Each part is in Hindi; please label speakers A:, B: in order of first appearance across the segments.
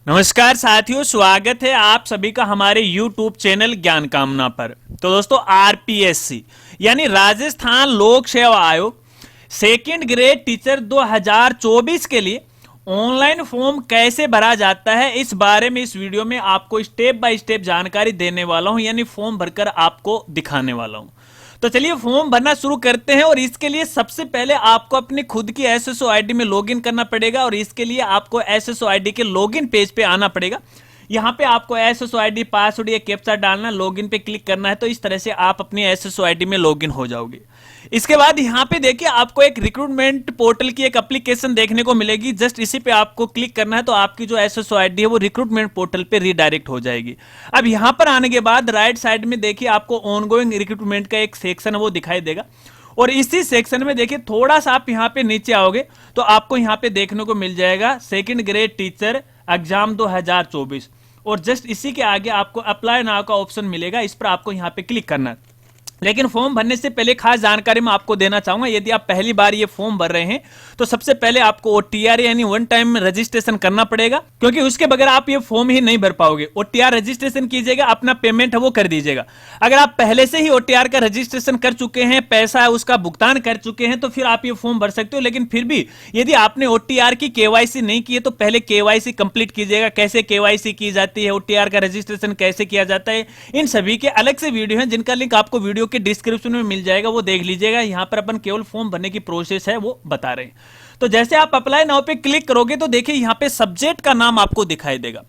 A: नमस्कार साथियों, स्वागत है आप सभी का हमारे YouTube चैनल ज्ञान कामना पर। तो दोस्तों, आरपीएससी यानी राजस्थान लोक सेवा आयोग सेकंड ग्रेड टीचर 2024 के लिए ऑनलाइन फॉर्म कैसे भरा जाता है, इस बारे में इस वीडियो में आपको स्टेप बाय स्टेप जानकारी देने वाला हूं, यानी फॉर्म भरकर आपको दिखाने वाला हूं। तो चलिए फॉर्म भरना शुरू करते हैं। और इसके लिए सबसे पहले आपको अपनी खुद की एसएसओ आईडी में लॉगिन करना पड़ेगा और इसके लिए आपको एसएसओ आईडी के लॉगिन पेज पे आना पड़ेगा। यहाँ पे आपको एसएसओ आईडी पासवर्ड या कैप्चा डालना, लॉगिन पे क्लिक करना है। तो इस तरह से आप अपनी एसएसओ आईडी में लॉगिन हो जाओगे। इसके बाद यहाँ पे देखिए आपको एक रिक्रूटमेंट पोर्टल की एक एप्लीकेशन देखने को मिलेगी। जस्ट इसी पे आपको क्लिक करना है तो आपकी जो एसएसओ आईडी है वो रिक्रूटमेंट पोर्टल पे रीडायरेक्ट हो जाएगी। अब यहाँ पर आने के बाद राइट साइड में देखिए आपको ऑनगोइंग रिक्रूटमेंट का एक सेक्शन है वो दिखाई देगा। और इसी सेक्शन में देखिए थोड़ा सा आप यहाँ पे नीचे आओगे तो आपको यहाँ पे देखने को मिल जाएगा सेकेंड ग्रेड टीचर एग्जाम 2024। और जस्ट इसी के आगे आपको अप्लाई नाउ का ऑप्शन मिलेगा, इस पर आपको यहाँ पे क्लिक करना है। लेकिन फॉर्म भरने से पहले खास जानकारी मैं आपको देना चाहूंगा, यदि आप पहली बार ये फॉर्म भर रहे हैं तो सबसे पहले आपको ओटीआर यानी वन टाइम रजिस्ट्रेशन करना पड़ेगा, क्योंकि उसके बगैर आप ये फॉर्म ही नहीं भर पाओगे। ओटीआर रजिस्ट्रेशन कीजिएगा, अपना पेमेंट है वो कर दीजिएगा। अगर आप पहले से ही ओटीआर का रजिस्ट्रेशन कर चुके हैं, पैसा उसका भुगतान कर चुके हैं, तो फिर आप ये फॉर्म भर सकते हो। लेकिन फिर भी यदि आपने ओटीआर की केवाईसी नहीं की है तो पहले केवाईसी कंप्लीट कीजिएगा। कैसे केवाईसी की जाती है, ओटीआर का रजिस्ट्रेशन कैसे किया जाता है, इन सभी के अलग से वीडियो हैं जिनका लिंक आपको वीडियो के डिस्क्रिप्शन में मिल जाएगा, वो देख लीजिएगा। यहां पर अपन केवल फॉर्म भरने की प्रोसेस है वो बता रहे हैं। तो जैसे आप अप्लाई नाउ पे क्लिक करोगे तो देखिए यहां पे सब्जेक्ट का नाम आपको दिखाई देगा।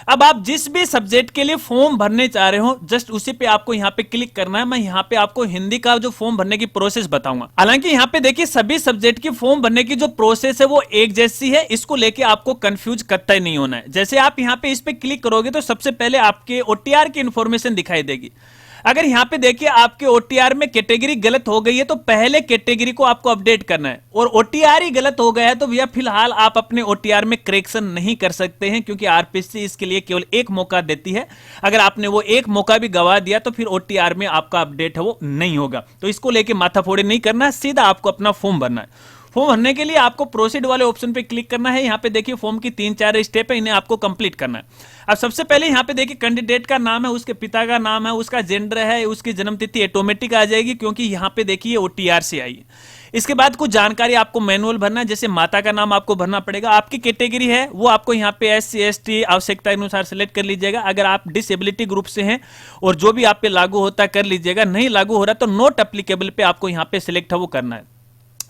A: अब आप जिस भी सब्जेक्ट के लिए फॉर्म भरने चाह रहे हो जस्ट उसी पे आपको यहां पे क्लिक करना है। मैं यहां पे आपको हिंदी का जो फॉर्म भरने की प्रोसेस बताऊंगा। हालांकि यहां पे देखिए सभी सब्जेक्ट की फॉर्म भरने की जो प्रोसेस है वो एक जैसी है, इसको लेके आपको कंफ्यूज कतई नहीं होना है। जैसे आप यहां पे इस पे क्लिक करोगे तो सबसे पहले आपके ओटीआर की इंफॉर्मेशन दिखाई देगी। अगर यहां पे देखिए आपके ओटीआर में कैटेगरी गलत हो गई है तो पहले कैटेगरी को आपको अपडेट करना है। और ओटीआर ही गलत हो गया है तो भैया फिलहाल आप अपने ओटीआर में करेक्शन नहीं कर सकते हैं, क्योंकि आरपीएससी इसके लिए केवल एक मौका देती है। अगर आपने वो एक मौका भी गवा दिया तो फिर ओटीआर में आपका अपडेट है वो नहीं होगा। तो इसको लेके माथाफोड़ी नहीं करना है, सीधा आपको अपना फॉर्म भरना है। फॉर्म भरने के लिए आपको प्रोसीड वाले ऑप्शन पे क्लिक करना है। यहाँ पे देखिए फॉर्म की 3-4 स्टेप है, इन्हें आपको कंप्लीट करना है। अब सबसे पहले यहाँ पे देखिए कैंडिडेट का नाम है, उसके पिता का नाम है, उसका जेंडर है, उसकी जन्म तिथि ऑटोमेटिक आ जाएगी, क्योंकि यहाँ पे देखिए ओटीआर से आई है। इसके बाद कुछ जानकारी आपको मैनुअल भरना है, जैसे माता का नाम आपको भरना पड़ेगा। आपकी कैटेगरी है वो आपको यहाँ पे SC ST आवश्यकता अनुसार सेलेक्ट कर लीजिएगा। अगर आप डिसेबिलिटी ग्रुप से हैं और जो भी आप पे लागू होता है कर लीजिएगा, नहीं लागू हो रहा तो नॉट एप्लीकेबल पे आपको यहाँ पे सिलेक्ट है वो करना है।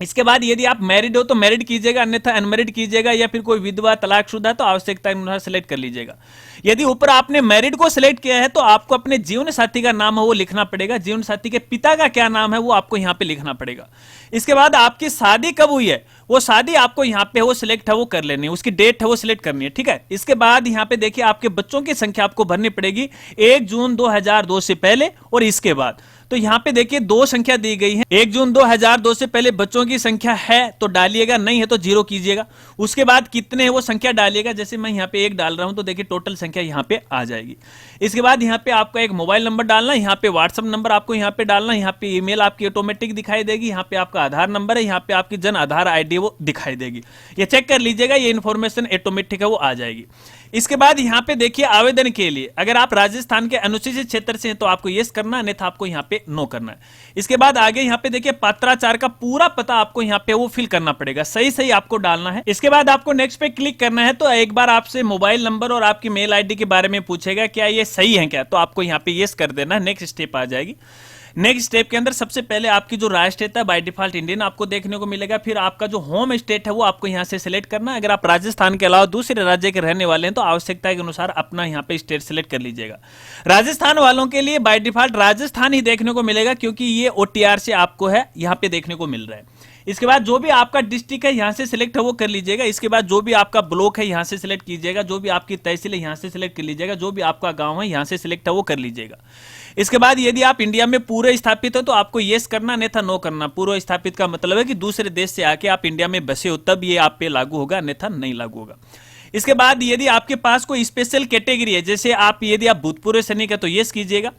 A: इसके बाद यदि आप मैरिड हो तो मैरिड कीजिएगा, अन्यथा अनमैरिड कीजिएगा, या फिर कोई विधवा तलाकशुदा तो आवश्यकता अनुसार सेलेक्ट कर लीजिएगा। यदि ऊपर आपने मैरिड को सिलेक्ट किया है तो आपको अपने जीवन साथी का नाम है वो लिखना पड़ेगा। जीवन साथी के पिता का क्या नाम है वो आपको यहाँ पे लिखना पड़ेगा। इसके बाद आपकी शादी कब हुई है वो शादी आपको यहाँ पे वो सिलेक्ट है वो कर लेनी है, उसकी डेट है वो सिलेक्ट करनी है, ठीक है। इसके बाद यहाँ पे देखिए आपके बच्चों की संख्या आपको भरनी पड़ेगी 1 जून 2002 से पहले और इसके बाद। तो यहाँ पे देखिए 2 संख्या दी गई है। 1 जून 2002 से पहले बच्चों की संख्या है तो डालिएगा, नहीं है तो 0 कीजिएगा। उसके बाद कितने हैं वो संख्या डालिएगा, जैसे मैं यहाँ पे 1 डाल रहा हूं तो देखिए टोटल संख्या यहाँ पे आ जाएगी। इसके बाद यहाँ पे आपका एक मोबाइल नंबर डालना है, यहाँ पे व्हाट्सएप नंबर आपको यहाँ पे डालना है, यहाँ पे ईमेल आपकी ऑटोमेटिक दिखाई देगी, यहाँ पे आपका आधार नंबर है, यहाँ पे आपकी जन आधार आईडी वो दिखाई देगी। ये चेक कर लीजिएगा, ये इन्फॉर्मेशन ऑटोमेटिक है वो आ जाएगी। इसके बाद यहाँ पे देखिए आवेदन के लिए अगर आप राजस्थान के अनुसूचित क्षेत्र से हैं तो आपको यस करना है, अन्यथा आपको यहाँ पे नो करना है। इसके बाद आगे यहाँ पे देखिए पत्राचार का पूरा पता आपको यहाँ पे वो फिल करना पड़ेगा, सही सही आपको डालना है। इसके बाद आपको नेक्स्ट पे क्लिक करना है तो एक बार आपसे मोबाइल नंबर और आपकी मेल आईडी के बारे में पूछेगा, क्या ये सही है क्या, तो आपको यहाँ पे यस कर देना है। नेक्स्ट स्टेप आ जाएगी। नेक्स्ट स्टेप के अंदर सबसे पहले आपकी जो राष्ट्रीयता है बाय डिफॉल्ट इंडियन आपको देखने को मिलेगा। फिर आपका जो होम स्टेट है वो आपको यहां से सिलेक्ट करना है। अगर आप राजस्थान के अलावा दूसरे राज्य के रहने वाले हैं तो आवश्यकता के अनुसार अपना यहां पे स्टेट सिलेक्ट कर लीजिएगा। राजस्थान वालों के लिए बाय डिफॉल्ट राजस्थान ही देखने को मिलेगा, क्योंकि ये ओटीआर से आपको है यहां पे देखने को मिल रहा है। इसके बाद जो भी आपका डिस्ट्रिक्ट है यहां से सिलेक्ट है वो कर लीजिएगा। इसके बाद जो भी आपका ब्लॉक है यहां से सिलेक्ट कीजिएगा, जो भी आपकी तहसील है यहां से सिलेक्ट कर लीजिएगा, जो भी आपका गांव है यहां से सिलेक्ट है वो कर लीजिएगा। इसके बाद यदि आप इंडिया में पूरे स्थापित हो तो आपको यस करना, अन्यथा नो करना। पूर्व स्थापित का मतलब है कि दूसरे देश से आके आप इंडिया में बसे हो तब ये आप पे लागू होगा, अन्यथा नहीं लागू होगा। इसके बाद यदि आपके पास कोई स्पेशल कैटेगरी है, जैसे आप यदि आप भूतपूर्व सैनिक है तो यस कीजिएगा।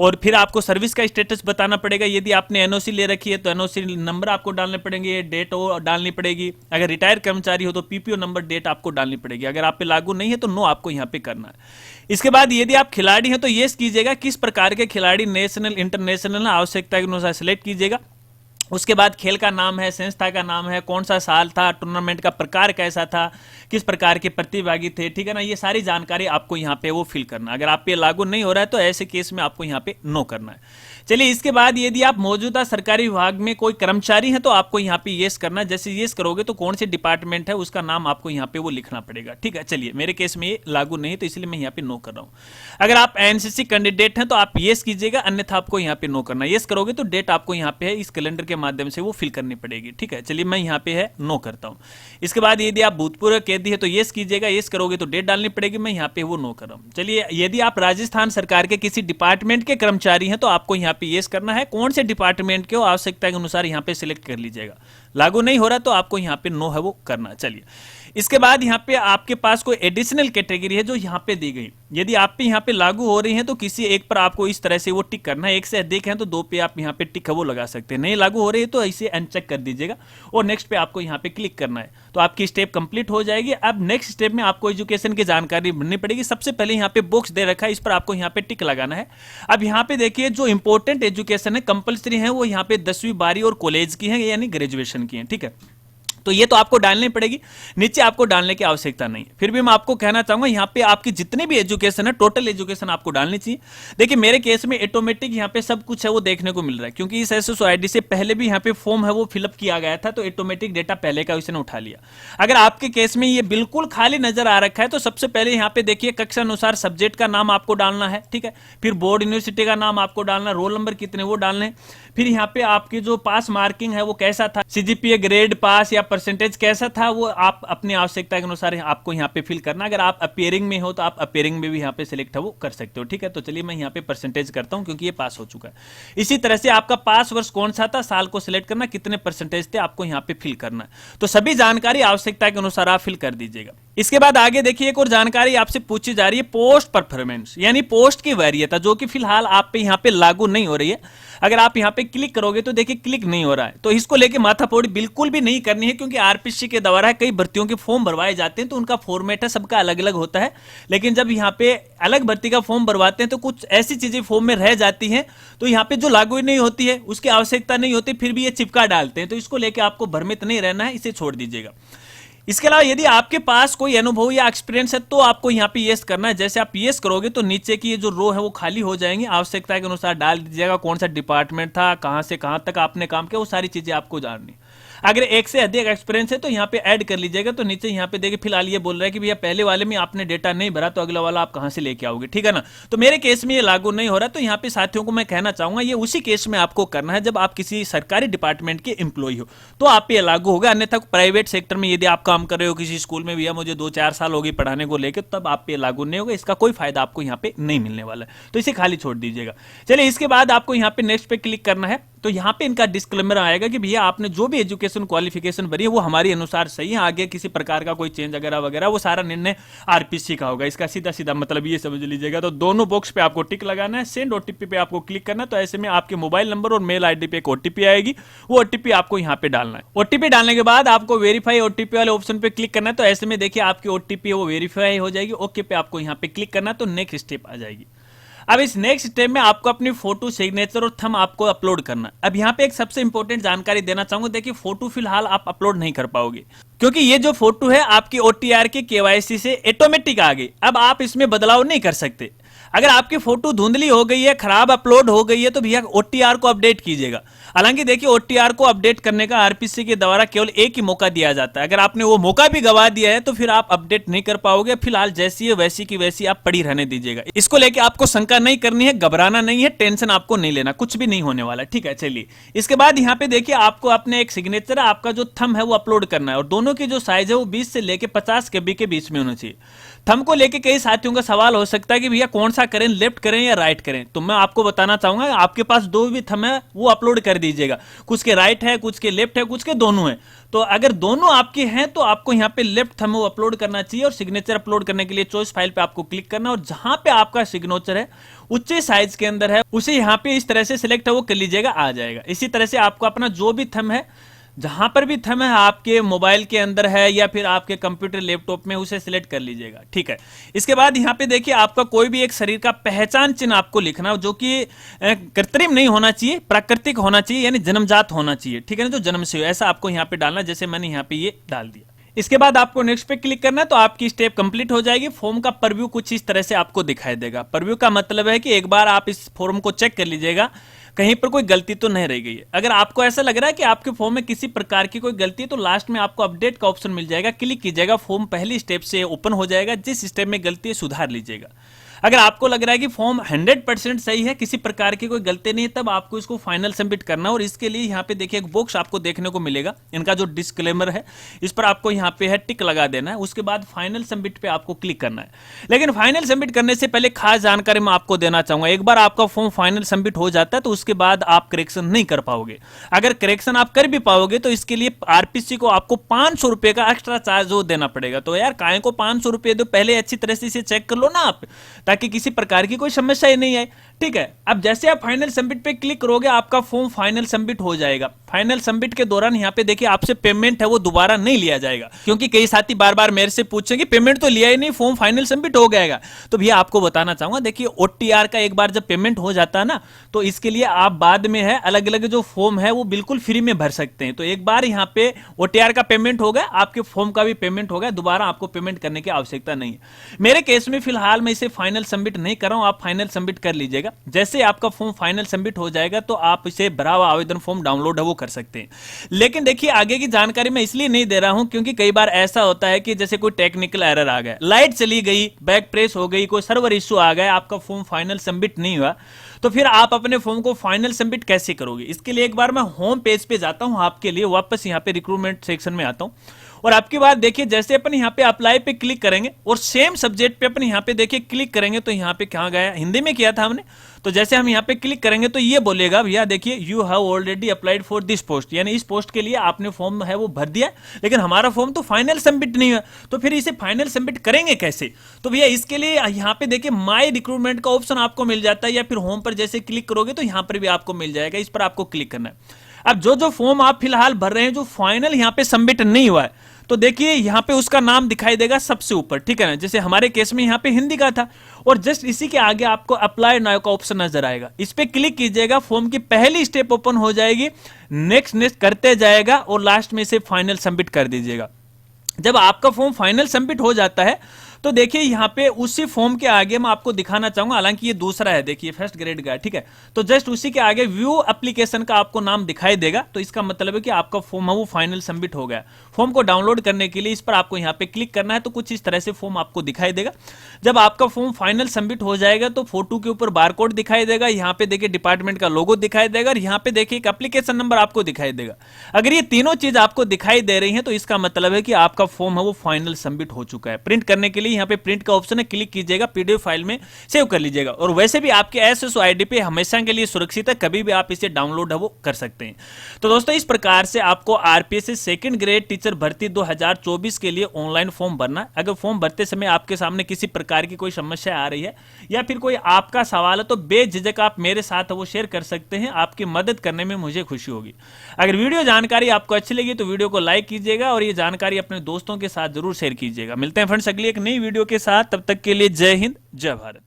A: और फिर आपको सर्विस का स्टेटस बताना पड़ेगा। यदि आपने एनओसी ले रखी है तो एनओसी नंबर आपको डालने पड़ेंगे, डेट वो डालनी पड़ेगी। अगर रिटायर कर्मचारी हो तो पीपीओ नंबर, डेट आपको डालनी पड़ेगी। अगर आप पे लागू नहीं है तो नो आपको यहाँ पे करना है। इसके बाद यदि आप खिलाड़ी हैं तो यस कीजिएगा, किस प्रकार के खिलाड़ी, नेशनल इंटरनेशनल, आवश्यकता के अनुसार सिलेक्ट कीजिएगा। उसके बाद खेल का नाम है, संस्था का नाम है, कौन सा साल था, टूर्नामेंट का प्रकार कैसा था, किस प्रकार के प्रतिभागी थे, ठीक है ना। ये सारी जानकारी आपको यहाँ पे वो फिल करना है। अगर आप पे लागू नहीं हो रहा है तो ऐसे केस में आपको यहाँ पे नो करना है। चलिए, इसके बाद यदि आप मौजूदा सरकारी विभाग में कोई कर्मचारी हैं तो आपको यहाँ पे यस करना है। जैसे यस करोगे तो कौन से डिपार्टमेंट है उसका नाम आपको यहाँ पे वो लिखना पड़ेगा, ठीक है। चलिए, मेरे केस में ये लागू नहीं है तो इसलिए मैं यहाँ पे नो कर रहा हूँ। अगर आप एनसीसी कैंडिडेट हैं तो आप यस कीजिएगा, अन्यथा आपको यहाँ पे नो करना है। यस करोगे तो डेट आपको यहाँ पे है इस कैलेंडर के माध्यम से वो फिल करनी पड़ेगी, ठीक है। चलिए, मैं यहाँ पे है नो करता हूँ। इसके बाद यदि आप भूतपूर्व कैदी है तो यस कीजिएगा, यस करोगे तो डेट डालनी पड़ेगी, मैं यहाँ पे वो नो कर रहा हूँ। चलिए, यदि आप राजस्थान सरकार के किसी डिपार्टमेंट के कर्मचारी हैं तो आपको यहाँ पे यस करना है। कौन से डिपार्टमेंट के हो आवश्यकता के अनुसार यहाँ पे सिलेक्ट कर लीजिएगा। लागू नहीं हो रहा तो आपको यहाँ पे नो है वो करना। चलिए, इसके बाद यहाँ पे आपके पास कोई एडिशनल कैटेगरी है जो यहाँ पे दी गई, यदि आप पे यहाँ पे लागू हो रही है तो किसी एक पर आपको इस तरह से वो टिक करना है। एक से अधिक है तो दो पे आप यहाँ पे टिक है वो लगा सकते हैं। नहीं लागू हो रही है तो इसे अनचेक कर दीजिएगा और नेक्स्ट पे आपको यहाँ पे क्लिक करना है, तो आपकी स्टेप कंप्लीट हो जाएगी। अब नेक्स्ट स्टेप में आपको एजुकेशन की जानकारी भरनी पड़ेगी। सबसे पहले यहाँ पे बॉक्स दे रखा है, इस पर आपको यहाँ पे टिक लगाना है। अब यहाँ पे देखिए, जो इंपॉर्टेंट एजुकेशन है कंपलसरी है वो यहाँ पे 10वीं 12वीं और कॉलेज की है, यानी ग्रेजुएशन की है, ठीक है। तो ये तो आपको डालनी पड़ेगी, नीचे आपको डालने की आवश्यकता नहीं है। फिर भी मैं आपको कहना चाहूंगा यहाँ पे आपकी जितनी भी एजुकेशन है, टोटल एजुकेशन आपको डालनी चाहिए। देखिए, मेरे केस में ऑटोमेटिक यहाँ पे सब कुछ है वो देखने को मिल रहा है, क्योंकि इस एसएसओ आईडी से पहले भी यहाँ पे फॉर्म है वो फिलअप किया गया था, तो ऑटोमेटिक डेटा पहले का उसने उठा लिया। अगर आपके केस में ये बिल्कुल खाली नजर आ रखा है तो सबसे पहले यहाँ पे देखिए, कक्षा अनुसार सब्जेक्ट का नाम आपको डालना है, ठीक है। फिर बोर्ड यूनिवर्सिटी का नाम आपको डालना, रोल नंबर कितने वो डालने। फिर यहाँ पे आपकी जो पास मार्किंग है वो कैसा था, सीजीपीए ग्रेड पास या परसेंटेज कैसा था, वो आप अपनी आवश्यकता के अनुसार आपको यहाँ पे फिल करना। अगर आप अपियरिंग में हो तो आप अपियरिंग में भी यहाँ पे सिलेक्ट है वो कर सकते हो, ठीक है। तो चलिए, मैं यहाँ पे परसेंटेज करता हूँ क्योंकि ये पास हो चुका है। इसी तरह से आपका पास वर्ष कौन सा था, साल को सिलेक्ट करना, कितने परसेंटेज थे आपको यहाँ पे फिल करना है। तो सभी जानकारी आवश्यकता के अनुसार आप फिल कर दीजिएगा। इसके बाद आगे देखिए, एक और जानकारी आपसे पूछी जा रही है, पोस्ट परफॉर्मेंस, यानी पोस्ट की वरीयता, जो कि फिलहाल आप पे यहाँ पे लागू नहीं हो रही है। अगर आप यहाँ पे क्लिक करोगे तो देखिए क्लिक नहीं हो रहा है, तो इसको लेके माथाफोड़ी बिल्कुल भी नहीं करनी है, क्योंकि आरपीसी के द्वारा कई भर्तियों के फॉर्म भरवाए जाते हैं तो उनका फॉर्मेट है, सबका अलग अलग होता है। लेकिन जब यहाँ पे अलग भर्ती का फॉर्म भरवाते हैं तो कुछ ऐसी चीजें फॉर्म में रह जाती हैं, तो यहाँ पे जो लागू नहीं होती है उसकी आवश्यकता नहीं होती, फिर भी ये चिपका डालते हैं। तो इसको लेके आपको भ्रमित नहीं रहना है, इसे छोड़ दीजिएगा। इसके अलावा यदि आपके पास कोई अनुभव या एक्सपीरियंस है तो आपको यहाँ पे यस करना है। जैसे आप यस करोगे तो नीचे की ये जो रो है वो खाली हो जाएंगी, आवश्यकता के अनुसार डाल दीजिएगा, कौन सा डिपार्टमेंट था, कहाँ से कहाँ तक आपने काम किया, वो सारी चीजें आपको जाननी। अगर एक से अधिक एक्सपीरियंस है तो यहाँ पे ऐड कर लीजिएगा। तो नीचे यहाँ पे देखिए, फिलहाल ये बोल रहा है कि भैया पहले वाले में आपने डेटा नहीं भरा तो अगला वाला आप कहाँ से लेके आओगे, ठीक है ना। तो मेरे केस में ये लागू नहीं हो रहा, तो यहाँ पे साथियों को मैं कहना चाहूंगा ये उसी केस में आपको करना है जब आप किसी सरकारी डिपार्टमेंट के एम्प्लॉय हो तो आप पे लागू होगा। अन्यथा प्राइवेट सेक्टर में यदि आप काम कर रहे हो किसी स्कूल में, भैया मुझे 2-4 साल हो गए पढ़ाने को लेकर, तब आप पे लागू नहीं होगा, इसका कोई फायदा आपको यहाँ पे नहीं मिलने वाला है, तो इसे खाली छोड़ दीजिएगा। चलिए, इसके बाद आपको यहाँ पे नेक्स्ट पे क्लिक करना है। तो यहाँ पे इनका डिस्क्लेमर आएगा कि भैया आपने जो भी एजुकेशन क्वालिफिकेशन भरी है वो हमारे अनुसार सही है, आगे किसी प्रकार का कोई चेंज वगैरह वगैरह वो सारा निर्णय आरपीसी का होगा। इसका सीधा सीधा मतलब ये समझ लीजिएगा। तो दोनों बॉक्स पे आपको टिक लगाना है, सेंड ओटीपी पे आपको क्लिक करना है। तो ऐसे में आपके मोबाइल नंबर और मेल आईडी पे एक ओटीपी आएगी, वो ओटीपी आपको यहाँ पे डालना है। ओटीपी डालने के बाद आपको वेरीफाई ओटीपी वाले ऑप्शन पे क्लिक करना है। तो ऐसे में देखिए आपकी ओटीपी वो वेरीफाई हो जाएगी, ओके पे आपको यहाँ पे क्लिक करना है, तो नेक्स्ट स्टेप आ जाएगी। अब इस नेक्स्ट स्टेप में आपको अपनी फोटो, सिग्नेचर और थंब आपको अपलोड करना है। अब यहाँ पे एक सबसे इंपॉर्टेंट जानकारी देना चाहूंगा, देखिए फोटो फिलहाल आप अपलोड नहीं कर पाओगे, क्योंकि ये जो फोटो है आपकी ओटीआर के केवाईसी से ऑटोमेटिक आ गई। अब आप इसमें बदलाव नहीं कर सकते। अगर आपकी फोटो धुंधली हो गई है, खराब अपलोड हो गई है, तो भैया ओटीआर को अपडेट कीजिएगा। हालांकि देखिए, ओटीआर को अपडेट करने का आरपीसी के द्वारा केवल एक ही मौका दिया जाता है। अगर आपने वो मौका भी गवा दिया है तो फिर आप अपडेट नहीं कर पाओगे। फिलहाल जैसी है वैसी की वैसी आप पड़ी रहने दीजिएगा। इसको लेके आपको शंका नहीं करनी है, घबराना नहीं है, टेंशन आपको नहीं लेना, कुछ भी नहीं होने वाला, ठीक है। चलिए, इसके बाद यहाँ पे देखिए आपको अपने एक सिग्नेचर, आपका जो थंब है वो अपलोड करना है, और दोनों की जो साइज है वो 20 से लेके 50 KB के बीच में होना चाहिए। थंब को लेके कई साथियों का सवाल हो सकता है कि भैया कौन सा करें, लेफ्ट करें या राइट करें। तो मैं आपको बताना चाहूंगा, आपके पास दो भी थंब है वो अपलोड कर दीजिएगा, कुछ के राइट है, कुछ के लेफ्ट है, कुछ के दोनों है। तो अगर दोनों आपके हैं तो आपको यहाँ पे लेफ्ट थंब वो अपलोड करना चाहिए, और सिग्नेचर अपलोड करने के लिए चॉइस फाइल पे आपको क्लिक करना, और जहां पे आपका सिग्नेचर है उच्च साइज के अंदर है उसे यहाँ पे इस तरह से सिलेक्ट है वो कर लीजिएगा, आ जाएगा। इसी तरह से आपको अपना जो भी थंब है, जहां पर भी थंब है आपके मोबाइल के अंदर है या फिर आपके कंप्यूटर लैपटॉप में, उसे सिलेक्ट कर लीजिएगा, ठीक है। इसके बाद यहाँ पे देखिए आपका कोई भी एक शरीर का पहचान चिन्ह आपको लिखना, जो कि कृत्रिम नहीं होना चाहिए, प्राकृतिक होना चाहिए, यानी जन्मजात होना चाहिए, ठीक है ना, जो जन्म से हो, ऐसा आपको यहाँ पे डालना, जैसे मैंने यहाँ पे ये डाल दिया। इसके बाद आपको नेक्स्ट पे क्लिक करना है तो आपकी स्टेप कंप्लीट हो जाएगी। फॉर्म का प्रीव्यू कुछ इस तरह से आपको दिखाई देगा। प्रीव्यू का मतलब है कि एक बार आप इस फॉर्म को चेक कर लीजिएगा, कहीं पर कोई गलती तो नहीं रह गई है। अगर आपको ऐसा लग रहा है कि आपके फॉर्म में किसी प्रकार की कोई गलती है तो लास्ट में आपको अपडेट का ऑप्शन मिल जाएगा, क्लिक कीजिएगा, फॉर्म पहली स्टेप से ओपन हो जाएगा, जिस स्टेप में गलती है सुधार लीजिएगा। अगर आपको लग रहा है कि फॉर्म 100% सही है, किसी प्रकार की कोई गलती नहीं है, तब आपको इसको फाइनल सबमिट करना है। और इसके लिए यहाँ पे देखिए एक बॉक्स आपको देखने को मिलेगा, इनका जो डिस्क्लेमर है इस पर आपको यहाँ पे है टिक लगा देना है। उसके बाद फाइनल सबमिट पे आपको क्लिक करना है। लेकिन फाइनल सबमिट करने से पहले खास जानकारी मैं आपको देना चाहूंगा, एक बार आपका फॉर्म फाइनल सबमिट हो जाता है तो उसके बाद आप करेक्शन नहीं कर पाओगे। अगर करेक्शन आप कर भी पाओगे तो इसके लिए आरपीसी को आपको 500 रुपए का एक्स्ट्रा चार्ज वो देना पड़ेगा। तो यार काहे को 500 रुपए दो, पहले अच्छी तरह से इसे चेक कर लो ना आप, ताकि किसी प्रकार की कोई समस्या ही नहीं आए, ठीक है। अब जैसे आप फाइनल सबमिट पे क्लिक करोगे आपका फॉर्म फाइनल सबमिट हो जाएगा। फाइनल सबमिट के दौरान यहाँ पे देखिए आपसे पेमेंट है वो दोबारा नहीं लिया जाएगा, क्योंकि कई साथी बार बार मेरे से पूछेंगे पेमेंट तो लिया ही नहीं, फॉर्म फाइनल सबमिट हो गएगा। तो भैया आपको बताना चाहूंगा, देखिए ओटीआर का एक बार जब पेमेंट हो जाता है ना, तो इसके लिए आप बाद में है अलग अलग जो फॉर्म है वो बिल्कुल फ्री में भर सकते हैं। तो एक बार यहाँ पे ओटीआर का पेमेंट हो गया, आपके फॉर्म का भी पेमेंट हो गया, दोबारा आपको पेमेंट करने की आवश्यकता नहीं है। मेरे केस में फिलहाल मैं इसे फाइनल सबमिट नहीं कर रहा हूं, आप फाइनल सबमिट कर लीजिएगा। जैसे आपका फॉर्म फाइनल सबमिट हो जाएगा तो आप इसे भरा हुआ आवेदन फॉर्म डाउनलोड है वो कर सकते हैं। लेकिन देखिए आगे की जानकारी मैं इसलिए नहीं दे रहा हूं क्योंकि कई बार ऐसा होता है कि जैसे कोई टेक्निकल एरर आ गया, लाइट चली गई, बैक प्रेस हो गई, कोई सर्वर इश्यू आ गया, आपका फॉर्म फाइनल सबमिट नहीं हुआ, तो फिर आप अपने फॉर्म को फाइनल सबमिट कैसे करोगे। इसके लिए एक बार मैं होम पेज पे जाता हूं, आपके लिए वापस यहां पे रिक्रूटमेंट सेक्शन में आता हूं, और आपके बाद देखिए जैसे अपन यहाँ पे अप्लाई पे क्लिक करेंगे और सेम सब्जेक्ट पे अपन यहाँ पे देखिए क्लिक करेंगे तो यहाँ पे कहाँ गया, हिंदी में किया था हमने। तो जैसे हम यहाँ पे क्लिक करेंगे तो ये बोलेगा भैया देखिए you have already applied for this post, यानी इस पोस्ट के लिए आपने फॉर्म है वो भर दिया, लेकिन हमारा फॉर्म तो फाइनल सबमिट नहीं हुआ, तो फिर इसे फाइनल सबमिट करेंगे कैसे। तो भैया इसके लिए यहाँ पे देखिए माई रिक्रूटमेंट का ऑप्शन आपको मिल जाता है, या फिर होम पर जैसे क्लिक करोगे तो यहाँ पर भी आपको मिल जाएगा, इस पर आपको क्लिक करना है। अब जो जो फॉर्म आप फिलहाल भर रहे हैं जो फाइनल यहाँ पे सबमिट नहीं हुआ है, तो देखिए यहाँ पे उसका नाम दिखाई देगा सबसे ऊपर, ठीक है ना। जैसे हमारे केस में यहाँ पे हिंदी का था, और जस्ट इसी के आगे आपको अप्लाई नाउ का ऑप्शन नजर आएगा, इस पे क्लिक कीजिएगा, फॉर्म की पहली स्टेप ओपन हो जाएगी, नेक्स्ट नेक्स्ट करते जाएगा और लास्ट में इसे फाइनल सबमिट कर दीजिएगा। जब आपका फॉर्म फाइनल सबमिट हो जाता है तो देखिए यहाँ पे उसी फॉर्म के आगे मैं आपको दिखाना चाहूंगा, हालांकि ये दूसरा है, देखिए फर्स्ट ग्रेड का है, ठीक है। तो जस्ट उसी के आगे व्यू एप्लीकेशन का आपको नाम दिखाई देगा, तो इसका मतलब है कि आपका फॉर्म है वो फाइनल सबमिट हो गया। फॉर्म को डाउनलोड करने के लिए इस पर आपको यहाँ पे क्लिक करना है, तो कुछ इस तरह से फॉर्म आपको दिखाई देगा। जब आपका फॉर्म फाइनल सबमिट हो जाएगा तो फोटो के ऊपर बारकोड दिखाई देगा, यहाँ पे देखिए डिपार्टमेंट का लोगो दिखाई देगा, और यहाँ पे देखिए एक एप्लीकेशन नंबर आपको दिखाई देगा। अगर ये तीनों चीज आपको दिखाई दे रही है तो इसका मतलब है कि आपका फॉर्म है वो फाइनल सबमिट हो चुका है। प्रिंट करने के लिए यहाँ पे प्रिंट का ऑप्शन है, क्लिक कीजिएगा, पीडीएफ फाइल में सेव कर लीजिएगा। और वैसे भी आपके एसएसओ आईडी पे हमेशा के लिए सुरक्षित है, कभी भी आप इसे डाउनलोड है वो कर सकते हैं। तो दोस्तों इस प्रकार से आपको आरपीएससी सेकंड ग्रेड टीचर भर्ती 2024 के लिए ऑनलाइन फॉर्म भरना है। अगर फॉर्म भरते समय आपके सामने किसी प्रकार की कोई समस्या आ रही है या फिर कोई आपका सवाल है तो बेझिझक आप मेरे साथ वो शेयर कर सकते हैं, आपकी मदद करने में मुझे खुशी होगी। अगर वीडियो जानकारी आपको अच्छी लगी तो वीडियो को लाइक कीजिएगा और ये जानकारी अपने दोस्तों के साथ जरूर शेयर कीजिएगा। मिलते हैं फ्रेंड्स अगली एक नई वीडियो के साथ, तब तक के लिए जय हिंद जय भारत।